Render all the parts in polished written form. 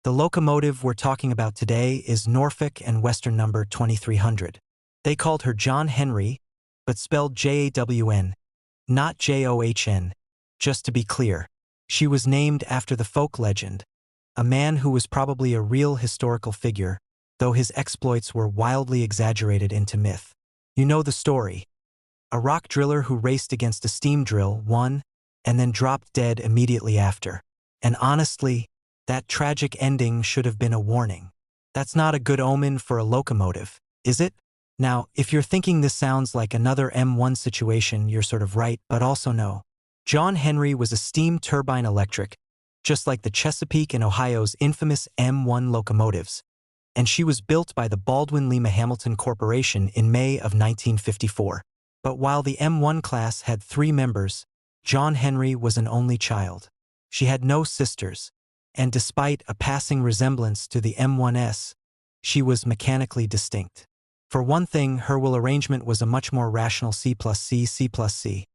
The locomotive we're talking about today is Norfolk and Western number 2300. They called her Jawn Henry, but spelled Jawn, not John. Just to be clear, she was named after the folk legend, a man who was probably a real historical figure, though his exploits were wildly exaggerated into myth. You know the story. A rock driller who raced against a steam drill won, and then dropped dead immediately after. And honestly, that tragic ending should have been a warning. That's not a good omen for a locomotive, is it? Now, if you're thinking this sounds like another M1 situation, you're sort of right, but also no. Jawn Henry was a steam turbine electric, just like the Chesapeake and Ohio's infamous M1 locomotives, and she was built by the Baldwin-Lima-Hamilton Corporation in May of 1954. But while the M1 class had 3 members, Jawn Henry was an only child. She had no sisters, and despite a passing resemblance to the M1S, she was mechanically distinct. For one thing, her wheel arrangement was a much more rational C+C.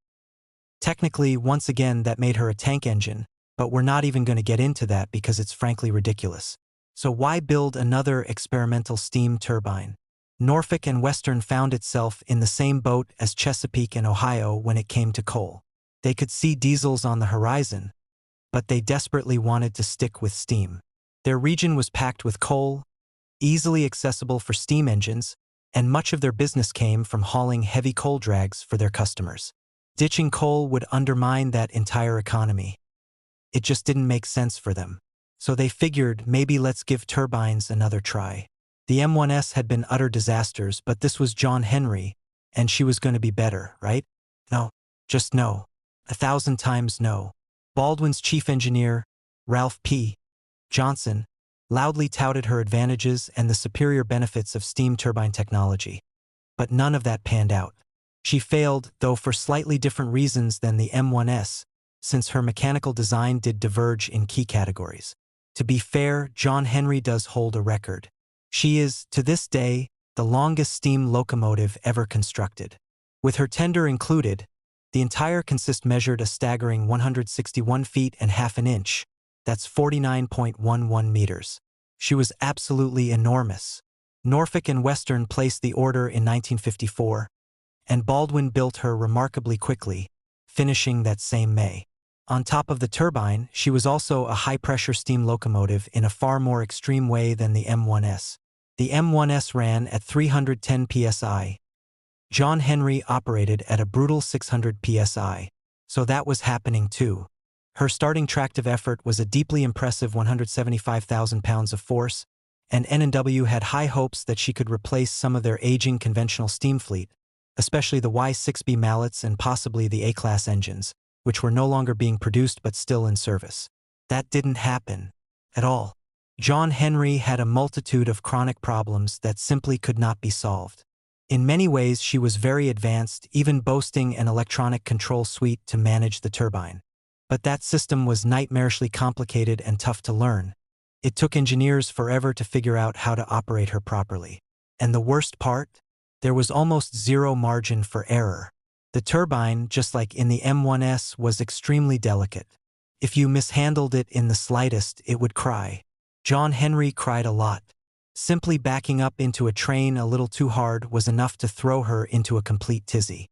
Technically, once again, that made her a tank engine, but we're not even going to get into that because it's frankly ridiculous. So why build another experimental steam turbine? Norfolk and Western found itself in the same boat as Chesapeake and Ohio when it came to coal. They could see diesels on the horizon, but they desperately wanted to stick with steam. Their region was packed with coal, easily accessible for steam engines, and much of their business came from hauling heavy coal drags for their customers. Ditching coal would undermine that entire economy. It just didn't make sense for them. So they figured maybe let's give turbines another try. The M1S had been utter disasters, but this was Jawn Henry, and she was going to be better, right? No, just no. 1,000 times no. Baldwin's chief engineer, Ralph P. Johnson, loudly touted her advantages and the superior benefits of steam turbine technology. But none of that panned out. She failed, though for slightly different reasons than the M1S, since her mechanical design did diverge in key categories. To be fair, Jawn Henry does hold a record. She is, to this day, the longest steam locomotive ever constructed. With her tender included, the entire consist measured a staggering 161 feet and half an inch. That's 49.11 meters. She was absolutely enormous. Norfolk and Western placed the order in 1954, and Baldwin built her remarkably quickly, finishing that same May. On top of the turbine, she was also a high-pressure steam locomotive in a far more extreme way than the M1S. The M1S ran at 310 psi. Jawn Henry operated at a brutal 600 psi, so that was happening too. Her starting tractive effort was a deeply impressive 175,000 pounds of force, and N&W had high hopes that she could replace some of their aging conventional steam fleet, especially the Y6B Mallets and possibly the A-class engines, which were no longer being produced but still in service. That didn't happen at all. Jawn Henry had a multitude of chronic problems that simply could not be solved. In many ways, she was very advanced, even boasting an electronic control suite to manage the turbine. But that system was nightmarishly complicated and tough to learn. It took engineers forever to figure out how to operate her properly. And the worst part? There was almost zero margin for error. The turbine, just like in the M1S, was extremely delicate. If you mishandled it in the slightest, it would cry. Jawn Henry cried a lot. Simply backing up into a train a little too hard was enough to throw her into a complete tizzy.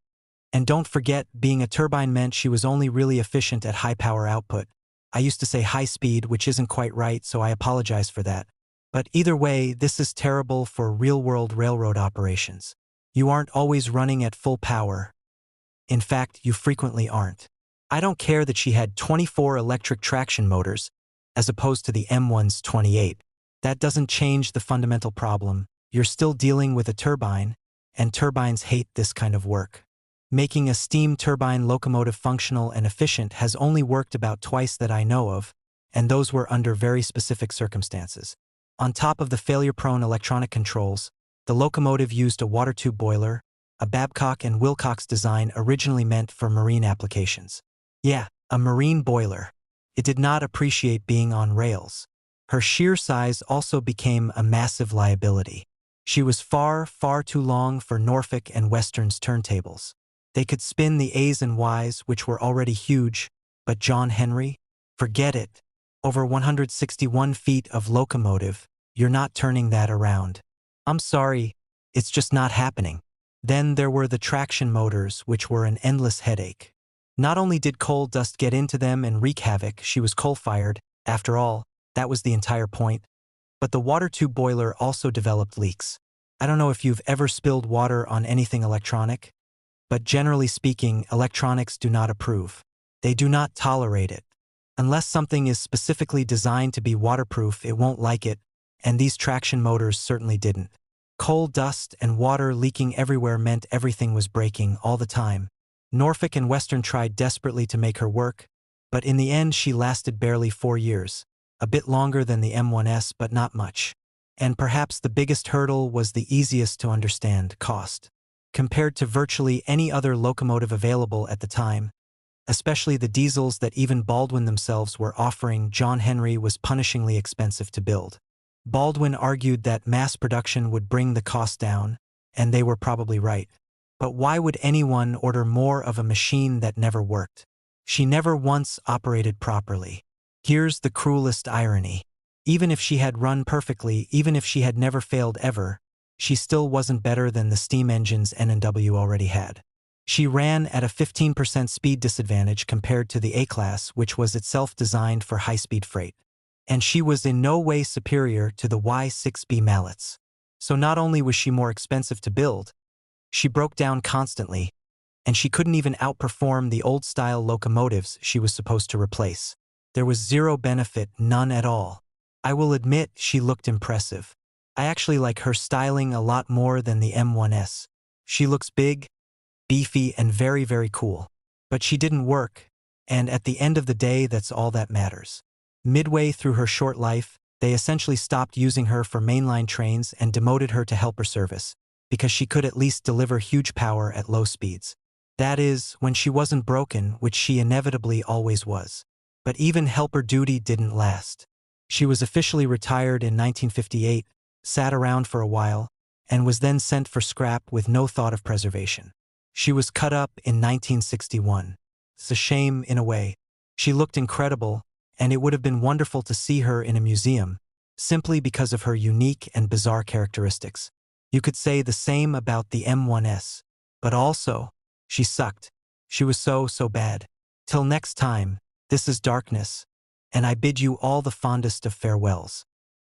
And don't forget, being a turbine meant she was only really efficient at high power output. I used to say high speed, which isn't quite right, so I apologize for that. But either way, this is terrible for real-world railroad operations. You aren't always running at full power. In fact, you frequently aren't. I don't care that she had 24 electric traction motors, as opposed to the M1's 28. That doesn't change the fundamental problem. You're still dealing with a turbine, and turbines hate this kind of work. Making a steam turbine locomotive functional and efficient has only worked about twice that I know of, and those were under very specific circumstances. On top of the failure-prone electronic controls, the locomotive used a water tube boiler, a Babcock and Wilcox design originally meant for marine applications. Yeah, a marine boiler. It did not appreciate being on rails. Her sheer size also became a massive liability. She was far, far too long for Norfolk and Western's turntables. They could spin the A's and Y's, which were already huge, but Jawn Henry? Forget it. Over 161 feet of locomotive, you're not turning that around. I'm sorry, it's just not happening. Then there were the traction motors, which were an endless headache. Not only did coal dust get into them and wreak havoc, she was coal-fired, after all, that was the entire point, but the water tube boiler also developed leaks. I don't know if you've ever spilled water on anything electronic, but generally speaking, electronics do not approve. They do not tolerate it. Unless something is specifically designed to be waterproof, it won't like it, and these traction motors certainly didn't. Coal dust and water leaking everywhere meant everything was breaking all the time. Norfolk and Western tried desperately to make her work, but in the end she lasted barely 4 years, a bit longer than the M1S but not much. And perhaps the biggest hurdle was the easiest to understand: cost. Compared to virtually any other locomotive available at the time, especially the diesels that even Baldwin themselves were offering, Jawn Henry was punishingly expensive to build. Baldwin argued that mass production would bring the cost down, and they were probably right. But why would anyone order more of a machine that never worked? She never once operated properly. Here's the cruelest irony. Even if she had run perfectly, even if she had never failed ever, she still wasn't better than the steam engines N&W already had. She ran at a 15% speed disadvantage compared to the A-Class, which was itself designed for high-speed freight. And she was in no way superior to the Y6B mallets. So not only was she more expensive to build, she broke down constantly, and she couldn't even outperform the old-style locomotives she was supposed to replace. There was zero benefit, none at all. I will admit she looked impressive. I actually like her styling a lot more than the M1S. She looks big, beefy, and very, very cool. But she didn't work, and at the end of the day, that's all that matters. Midway through her short life, they essentially stopped using her for mainline trains and demoted her to helper service, because she could at least deliver huge power at low speeds. That is, when she wasn't broken, which she inevitably always was. But even helper duty didn't last. She was officially retired in 1958, sat around for a while, and was then sent for scrap with no thought of preservation. She was cut up in 1961. It's a shame in a way. She looked incredible, and it would have been wonderful to see her in a museum, simply because of her unique and bizarre characteristics. You could say the same about the M1S. But also, she sucked. She was so bad. Till next time, this is Darkness, and I bid you all the fondest of farewells.